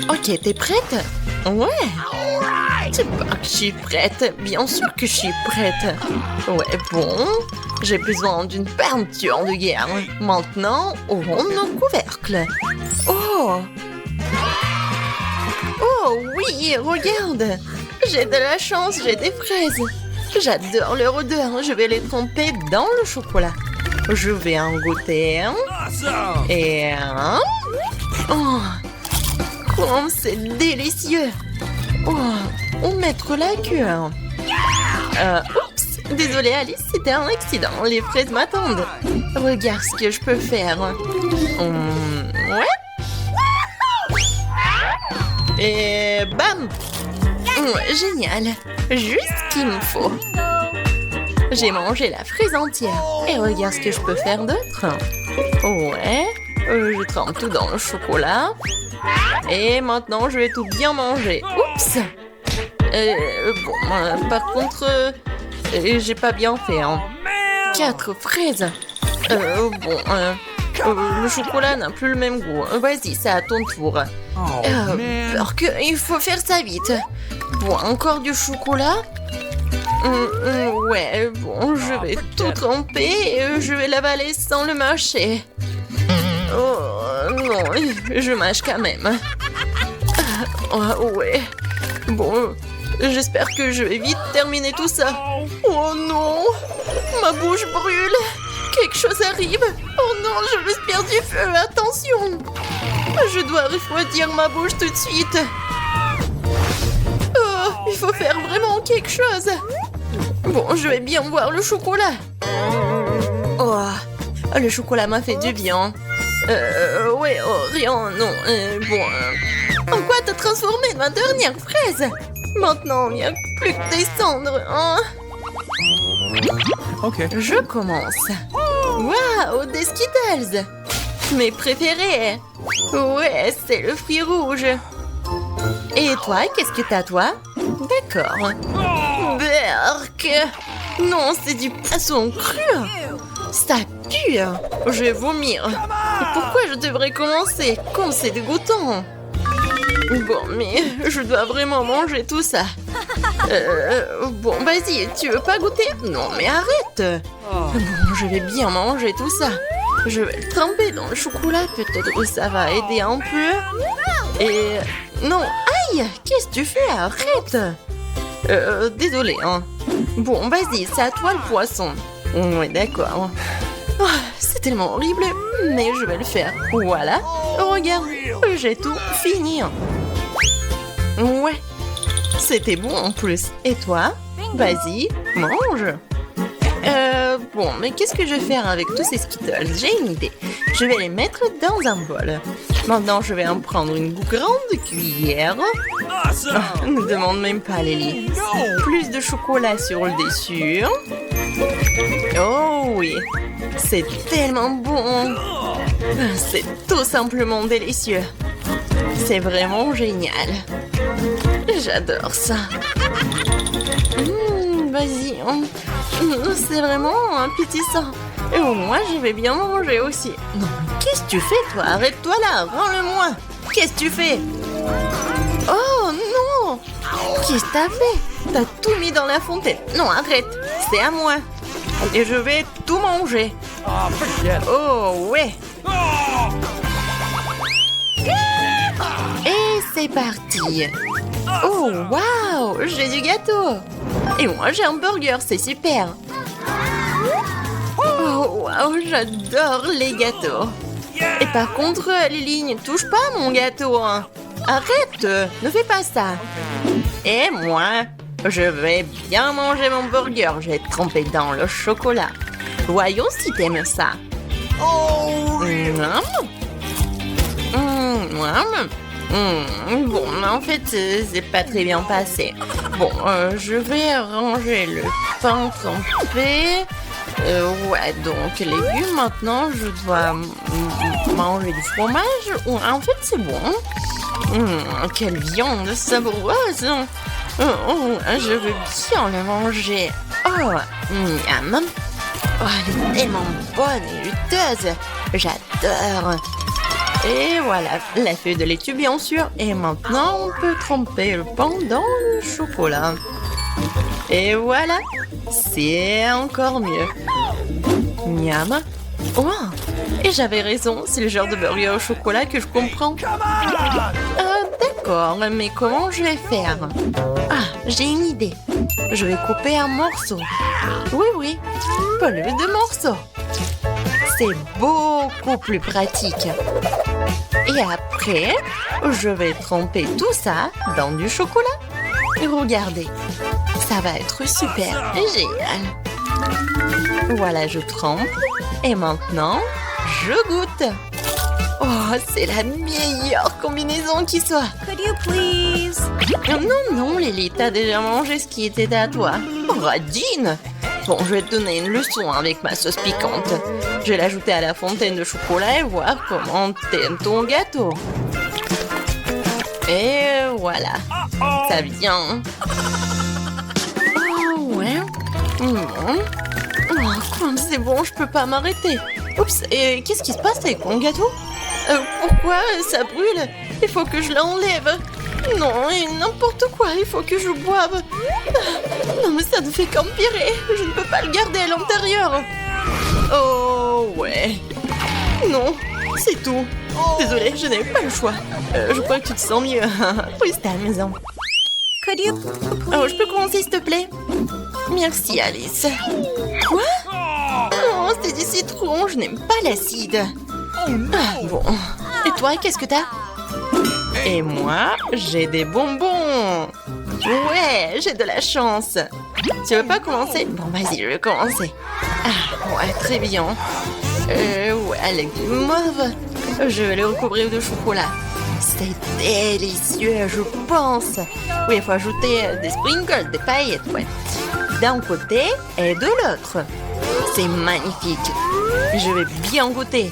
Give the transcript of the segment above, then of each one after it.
Ok, t'es prête? Ouais. C'est pas que je suis prête. Bien sûr que je suis prête. Ouais, bon. J'ai besoin d'une peinture de guerre. Maintenant, ouvrons nos couvercles. Oh! Oh oui, regarde! J'ai de la chance, j'ai des fraises. J'adore leur odeur. Je vais les tremper dans le chocolat. Je vais en goûter un. Et un. Oh! Comme c'est délicieux! Oh! On mettre la queue. Oups! Désolée Alice, c'était un accident. Les fraises m'attendent. Regarde ce que je peux faire. Ouais? Et bam! Génial! Juste ce qu'il me faut. J'ai mangé la fraise entière. Et regarde ce que je peux faire d'autre. Ouais. Je trempe tout dans le chocolat. Et maintenant, je vais tout bien manger. Oups! Bon, par contre, j'ai pas bien fait. Hein. 4 fraises. Le chocolat n'a plus le même goût. Vas-y, c'est à ton tour. Alors que il faut faire ça vite. Bon, encore du chocolat. Ouais, bon, je vais tout tremper et je vais l'avaler sans le mâcher. Oh non, je mâche quand même. Ouais. Bon, j'espère que je vais vite terminer tout ça. Oh non, ma bouche brûle. Quelque chose arrive. Oh non, je respire du feu. Attention. Je dois refroidir ma bouche tout de suite. Oh, il faut faire vraiment quelque chose. Bon, je vais bien boire le chocolat. Oh, le chocolat m'a fait du bien. Ouais, oh, rien, non. En quoi t'as transformé ma dernière fraise? Maintenant, il n'y a plus que des cendres, hein? Ok. Je commence. Waouh, des Skittles! Mes préférés! Ouais, c'est le fruit rouge. Et toi, qu'est-ce que t'as, toi? D'accord. Berk! Non, c'est du poisson cru! Ça pue! Je vais vomir. Et pourquoi je devrais commencer? Comme c'est dégoûtant! Bon, mais je dois vraiment manger tout ça. Bon, vas-y, tu veux pas goûter? Non, mais arrête! Bon, je vais bien manger tout ça. Je vais le tremper dans le chocolat, peut-être que ça va aider un peu. Et... non, aïe! Qu'est-ce que tu fais? Arrête! Désolé, hein. Bon, vas-y, c'est à toi le poisson. Ouais, d'accord. Oh, c'est tellement horrible, mais je vais le faire. Voilà. Regarde, j'ai tout fini. Ouais. C'était bon en plus. Et toi? Vas-y, mange. Bon, mais qu'est-ce que je vais faire avec tous ces Skittles? J'ai une idée. Je vais les mettre dans un bol. Maintenant, je vais en prendre une grande cuillère. Oh, ne demande même pas, Lily. Plus de chocolat sur le dessus. Oh oui, c'est tellement bon. C'est tout simplement délicieux. C'est vraiment génial. J'adore ça. Vas-y, c'est vraiment appétissant. Et moi, je vais bien manger aussi. Non, qu'est-ce que tu fais, toi? Arrête-toi là, rends-le-moi. Qu'est-ce que tu fais? Oh non! Qu'est-ce que t'as fait? T'as tout mis dans la fontaine. Non, arrête, c'est à moi. Et je vais tout manger. Oh, ouais. Et c'est parti. Oh, waouh, j'ai du gâteau. Et moi, j'ai un burger, c'est super. Oh, waouh, j'adore les gâteaux. Et par contre, Lily, ne touche pas à mon gâteau. Hein. Arrête, ne fais pas ça. Et moi, je vais bien manger mon burger. Je vais tremper dans le chocolat. Voyons si t'aimes ça. Bon, mais en fait, c'est pas très bien passé. Bon, je vais ranger le pain trempé. Ouais, donc légumes, maintenant, je dois manger du fromage. En fait, c'est bon. Quelle viande savoureuse. Je veux bien la manger. Oh, miam. Oh, elle est tellement bonne et juteuse. J'adore. Et voilà, la feuille de laitue bien sûr. Et maintenant, on peut tremper le pain dans le chocolat. Et voilà, c'est encore mieux. Miam. Oh, et j'avais raison, c'est le genre de burger au chocolat que je comprends. D'accord, mais comment je vais faire? Ah, j'ai une idée. Je vais couper un morceau. Oui, pas le de morceaux. C'est beaucoup plus pratique. Et après, je vais tremper tout ça dans du chocolat. Et regardez, ça va être super génial. Voilà, je trempe. Et maintenant, je goûte. Oh, c'est la meilleure combinaison qui soit. Could you please? Non, Lily, t'as déjà mangé ce qui était à toi. Radine! Bon, je vais te donner une leçon avec ma sauce piquante. Je vais l'ajouter à la fontaine de chocolat et voir comment t'aimes ton gâteau. Et voilà, ça vient. Oh, ouais. Oh, comme c'est bon, je peux pas m'arrêter. Oups, et qu'est-ce qui se passe avec mon gâteau? Pourquoi ça brûle? Il faut que je l'enlève. Non, et n'importe quoi, il faut que je boive. Non, mais ça ne fait qu'empirer. Je ne peux pas le garder à l'intérieur. Oh, ouais. Non, c'est tout. Désolée, je n'avais pas le choix. Je crois que tu te sens mieux. Reste à la maison. Could you Oh, je peux commencer, s'il te plaît? Merci, Alice. Quoi? Oh, c'est du citron, je n'aime pas l'acide. Ah, bon. Et toi, qu'est-ce que t'as? Et moi, j'ai des bonbons. Ouais, j'ai de la chance. Tu veux pas commencer? Bon, vas-y, je vais commencer. Ah, ouais, très bien. Ouais, avec du mauve. Je vais le recouvrir de chocolat. C'est délicieux, je pense. Oui, il faut ajouter des sprinkles, des paillettes, ouais. D'un côté et de l'autre. C'est magnifique. Je vais bien goûter.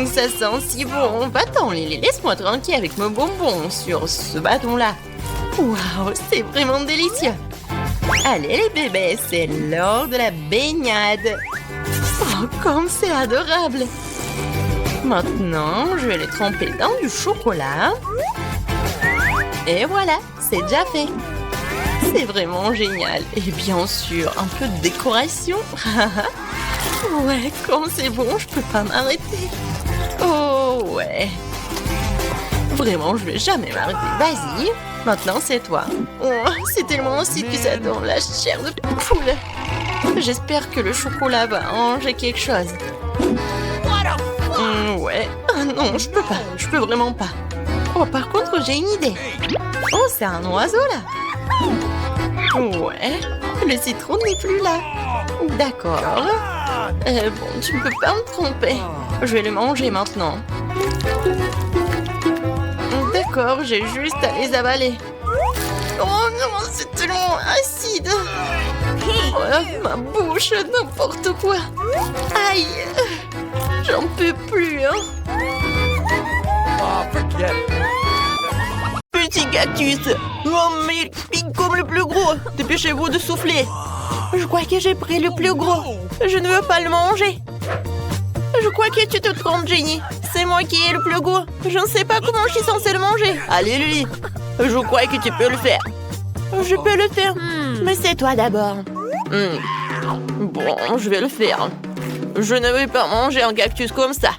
Ça sent si bon. Va-t'en, Lily, laisse-moi tranquille avec mes bonbons sur ce bâton-là. Waouh, c'est vraiment délicieux. Allez, les bébés, c'est l'heure de la baignade. Oh, comme c'est adorable. Maintenant, je vais les tremper dans du chocolat. Et voilà, c'est déjà fait. C'est vraiment génial. Et bien sûr, un peu de décoration. Ouais, comme c'est bon, je peux pas m'arrêter. Oh, ouais. Vraiment, je vais jamais m'arrêter. Vas-y, maintenant c'est toi. Oh, c'est tellement acide que ça donne la chair de poule. J'espère que le chocolat va arranger quelque chose. Ouais. Ah non, je peux pas. Je peux vraiment pas. Oh, par contre, j'ai une idée. Oh, c'est un oiseau, là. Ouais. Le citron n'est plus là. D'accord. Bon, tu ne peux pas me tromper. Je vais le manger maintenant. D'accord, j'ai juste à les avaler. Oh non, c'est tellement acide. Oh, ma bouche, n'importe quoi. Aïe. J'en peux plus, hein. Petit cactus. Oh, mais il pique comme le plus gros. Dépêchez-vous de souffler. Je crois que j'ai pris le plus gros. Je ne veux pas le manger. Je crois que tu te trompes, Jenny. C'est moi qui ai le plus gros. Je ne sais pas comment je suis censée le manger. Allez, Lily. Je crois que tu peux le faire. Je peux le faire. Mais c'est toi d'abord. Bon, je vais le faire. Je ne vais pas manger un cactus comme ça.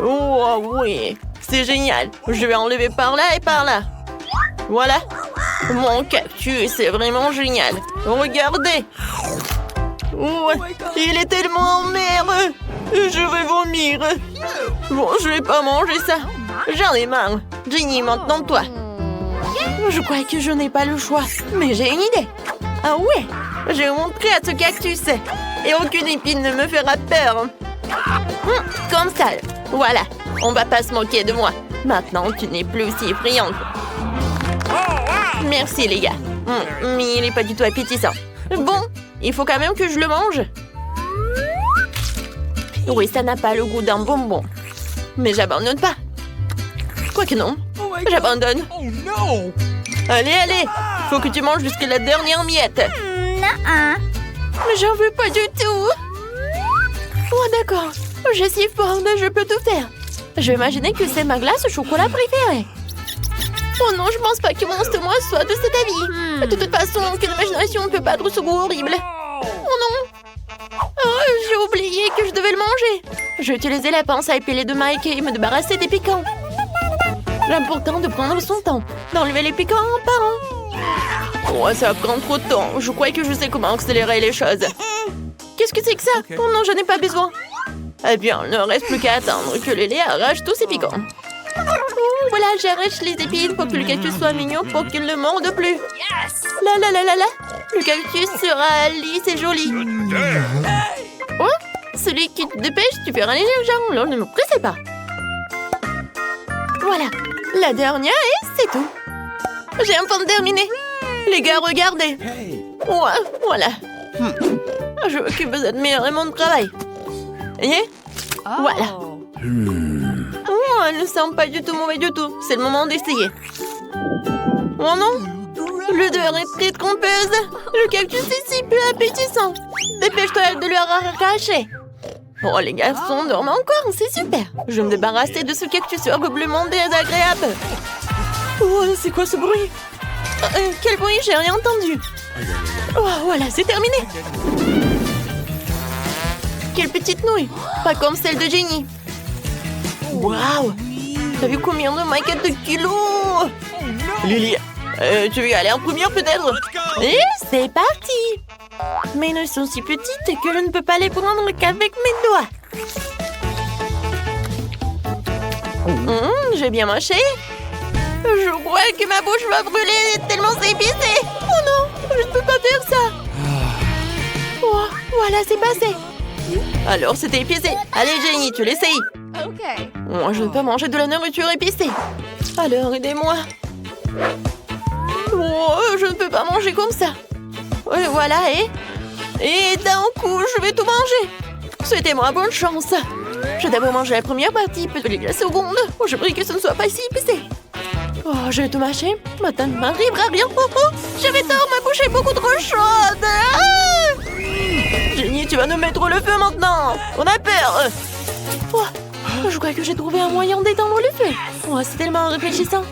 Oh oui, c'est génial. Je vais enlever par là et par là. Voilà. Mon cactus, c'est vraiment génial. Regardez. Oh, il est tellement en mer. Je vais vomir. Bon, je vais pas manger ça. J'en ai marre. Jenny, maintenant toi. Je crois que je n'ai pas le choix. Mais j'ai une idée. Ah ouais, je vais montrer à ce cactus. Et aucune épine ne me fera peur. Comme ça. Voilà, on va pas se moquer de moi. Maintenant, tu n'es plus si effrayante. Merci, les gars. Mais il n'est pas du tout appétissant. Bon, il faut quand même que je le mange. Oui, ça n'a pas le goût d'un bonbon. Mais j'abandonne pas. Quoique non, j'abandonne. Allez, allez, faut que tu manges jusqu'à la dernière miette. Mais j'en veux pas du tout. Oh, d'accord, je suis forte, je peux tout faire. Je vais imaginer que c'est ma glace au chocolat préférée. Oh non, je pense pas que mon estomac soit de cet avis. De toute façon, aucune imagination ne peut battre ce goût horrible. Oh non. Oh, j'ai oublié que je devais le manger. J'ai utilisé la pince à épiler de Mike et me débarrasser des piquants. L'important de prendre son temps, d'enlever les piquants un par un. Oh, ça prend trop de temps. Je crois que je sais comment accélérer les choses. Qu'est-ce que c'est que ça? Oh non, je n'ai pas besoin. Eh bien, il ne reste plus qu'à attendre que le lait arrache tous ses piquants. Oh, voilà, j'arrache les épines pour que le cactus soit mignon pour qu'il ne morde plus. Là, là, là, là, là. Le cactus sera lisse et joli. Oh, celui qui te dépêche, tu fais un léger genre. Alors, ne me pressez pas. Voilà, la dernière et c'est tout. J'ai enfin terminé. Les gars, regardez. Ouais, voilà. Je veux que vous admirez mon travail. Et voilà. Oh, elle ne sent pas du tout mauvais du tout. C'est le moment d'essayer. Oh non, l'odeur est très trompeuse. Le cactus est si peu appétissant. Dépêche-toi de le arracher. Oh, les garçons dorment encore, c'est super. Je vais me débarrasser de ce cactus horriblement désagréable. Oh, c'est quoi ce bruit? Quel bruit? J'ai rien entendu. Oh, voilà, c'est terminé. Quelle petite nouille. Pas comme celle de Jenny. Waouh. T'as vu combien de maquettes de kilos? Lily, tu veux y aller en première peut-être? Et c'est parti. Mes nouilles sont si petites que je ne peux pas les prendre qu'avec mes doigts. J'ai bien mâché. Je crois que ma bouche va brûler tellement c'est épicé. Oh non, je ne peux pas faire ça. Oh, voilà, c'est passé. Alors, c'était épicé. Allez, Jenny, tu l'essayes. Moi, je ne peux pas manger de la nourriture épicée. Alors, aidez-moi. Oh, je ne peux pas manger comme ça. Voilà, et d'un coup, je vais tout manger. Souhaitez-moi bonne chance. Je vais d'abord manger la première partie, puis la seconde. Oh, je prie que ce ne soit pas si épicé. Oh, je vais tout mâcher. Maintenant, il m'arrivera rien. Oh, oh, j'avais tort, ma bouche est beaucoup trop chaude. Ah! Jenny, tu vas nous mettre le feu maintenant. On a peur. Oh, je crois que j'ai trouvé un moyen d'éteindre le feu. Oh, c'est tellement réfléchissant.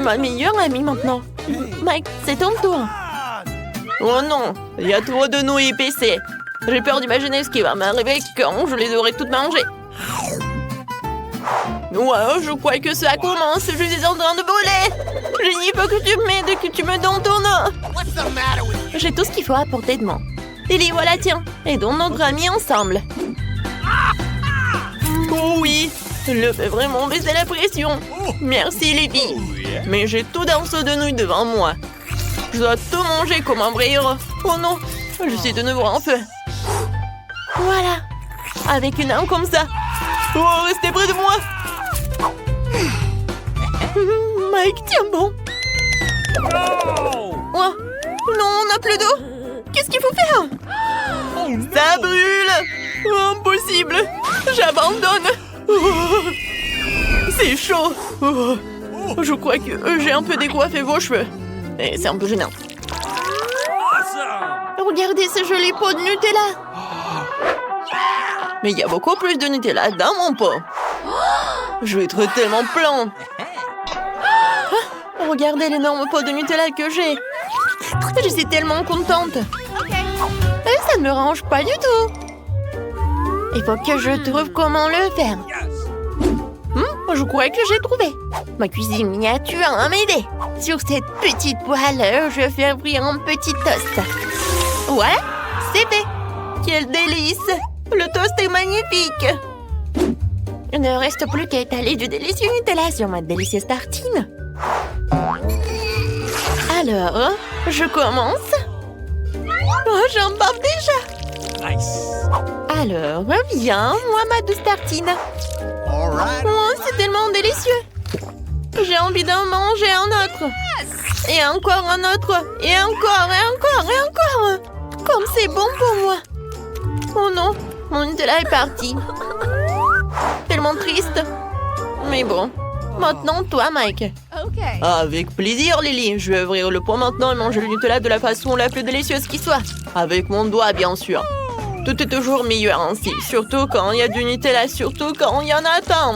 Ma meilleure amie maintenant. Mike, c'est ton tour. Oh non, il y a trop de nouilles épicées. J'ai peur d'imaginer ce qui va m'arriver quand je les aurai toutes mangées. Ouais, je crois que ça commence. Je suis en train de brûler. Jenny, il faut que tu m'aides et que tu me donnes ton eau. J'ai tout ce qu'il faut à portée de main. Lily, voilà, tiens. Aidons notre ami ensemble. Oh oui, le fait vraiment baisser la pression. Merci, Lily. Mais j'ai tout d'un seau de nouilles devant moi. Je dois tout manger comme un vrai héros. Oh non, je suis de nouveau en feu. Voilà, avec une arme comme ça. Oh, restez près de moi. Mike, tiens bon. Oh, non, on n'a plus d'eau. Qu'est-ce qu'il faut faire? Ça brûle. Oh, impossible. J'abandonne. Oh, c'est chaud. Oh, je crois que j'ai un peu décoiffé vos cheveux. Et c'est un peu gênant. Regardez ce joli pot de Nutella. Mais il y a beaucoup plus de Nutella dans mon pot. Je vais être tellement plein. Ah, regardez l'énorme pot de Nutella que j'ai. Je suis tellement contente. Et ça ne me range pas du tout. Il faut que je trouve comment le faire. Je crois que j'ai trouvé. Ma cuisine miniature a m'aider. Sur cette petite poêle, je fais frire un petit toast. Ouais, c'est fait. Quel délice. Le toast est magnifique. Il ne reste plus qu'à étaler du délicieux Nutella sur ma délicieuse tartine. Alors, je commence. Oh, j'en bave déjà. Alors, viens, moi, ma douce tartine. Oh, c'est tellement délicieux. J'ai envie d'en manger un autre. Et encore un autre. Et encore, et encore, et encore. Comme c'est bon pour moi. Oh non, mon Nutella est parti. Tellement triste. Mais bon, maintenant toi, Mike. Avec plaisir, Lily. Je vais ouvrir le pot maintenant et manger le Nutella de la façon la plus délicieuse qui soit. Avec mon doigt, bien sûr. Tout est toujours meilleur ainsi. Surtout quand il y a du Nutella, surtout quand il y en a tant.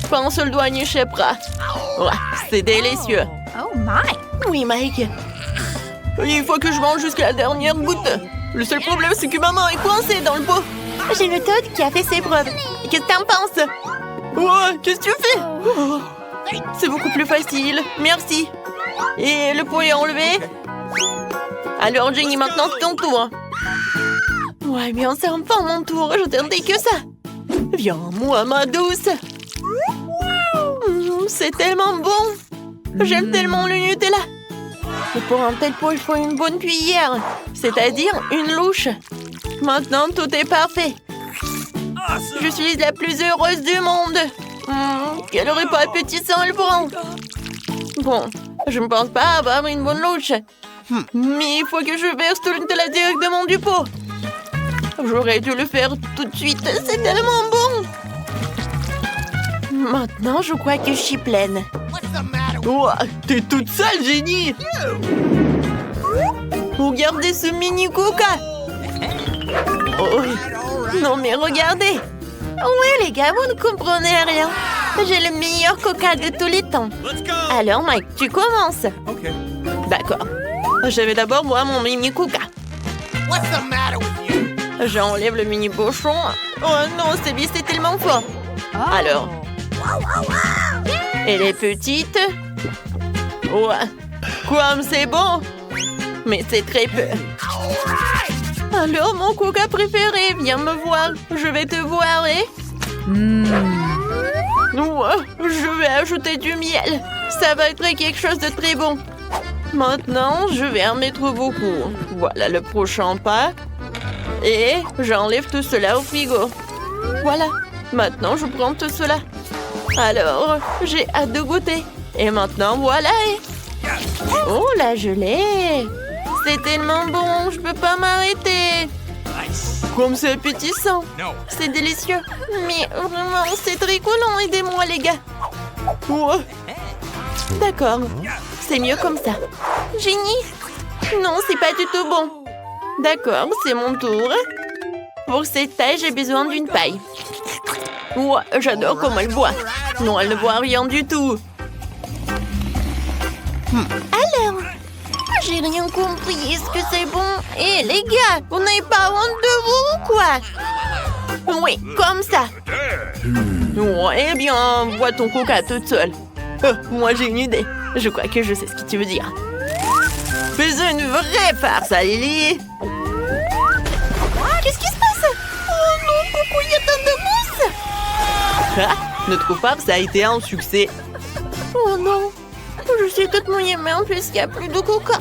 Pas un seul doigt n'y échappera. Ouais, c'est délicieux. Oh my. Oui, Mike. Il faut que je mange jusqu'à la dernière goutte. Le seul problème, c'est que maman est coincée dans le pot. J'ai le Todd qui a fait ses preuves. Qu'est-ce que t'en penses? Ouais, qu'est-ce que tu fais? Oh, c'est beaucoup plus facile. Merci. Et le pot est enlevé. Alors, Jenny, maintenant, c'est ton tour. Ouais, bien, c'est enfin mon tour. J'attendais que ça. Viens, moi, ma douce. C'est tellement bon. J'aime tellement le Nutella. Et pour un tel pot, il faut une bonne cuillère. C'est-à-dire une louche. Maintenant, tout est parfait. Je suis la plus heureuse du monde. Quel repas appétissant elle prend. Bon, je ne pense pas avoir une bonne louche. Mais il faut que je verse tout le Nutella directement du pot. J'aurais dû le faire tout de suite. C'est tellement bon. Maintenant, je crois que je suis pleine. Oh, t'es toute sale, Jenny. Regardez ce mini coca. Oh, non mais regardez. Ouais les gars, vous ne comprenez rien. J'ai le meilleur coca de tous les temps. Alors Mike, tu commences. D'accord. Je vais d'abord boire mon mini coca. J'enlève le mini pochon. Oh non, c'est tellement fort. Alors. Elle est petite. Ouais. Comme c'est bon. Mais c'est très peu. Alors, mon coca préféré, viens me voir. Je vais te voir et... Ouais, je vais ajouter du miel. Ça va être quelque chose de très bon. Maintenant, je vais en mettre beaucoup. Voilà le prochain pas. Et j'enlève tout cela au frigo. Voilà. Maintenant, je prends tout cela. Alors, j'ai hâte de goûter. Et maintenant, voilà. Oh, la gelée. C'est tellement bon, je peux pas m'arrêter. Comme c'est appétissant. C'est délicieux. Mais vraiment, c'est très collant. Aidez-moi, les gars. Ouais. D'accord. C'est mieux comme ça. Jenny? Non, c'est pas du tout bon. D'accord, c'est mon tour. Pour cette taille, j'ai besoin d'une paille. Ouais, j'adore comment elle boit. Non, elle ne boit rien du tout. Alors, j'ai rien compris. Est-ce que c'est bon? Eh, les gars, vous n'avez pas honte de vous ou quoi? Oui, comme ça. Ouais, eh bien, bois ton coca toute seule. Moi, j'ai une idée. Je crois que je sais ce que tu veux dire. Fais une vraie farce, Lily. Qu'est-ce qui se passe? Oh non, pourquoi il y a tant de mousse? Ah, notre farce a été un succès. Oh non, je suis toute mouillée, mais en plus, il n'y a plus de coca.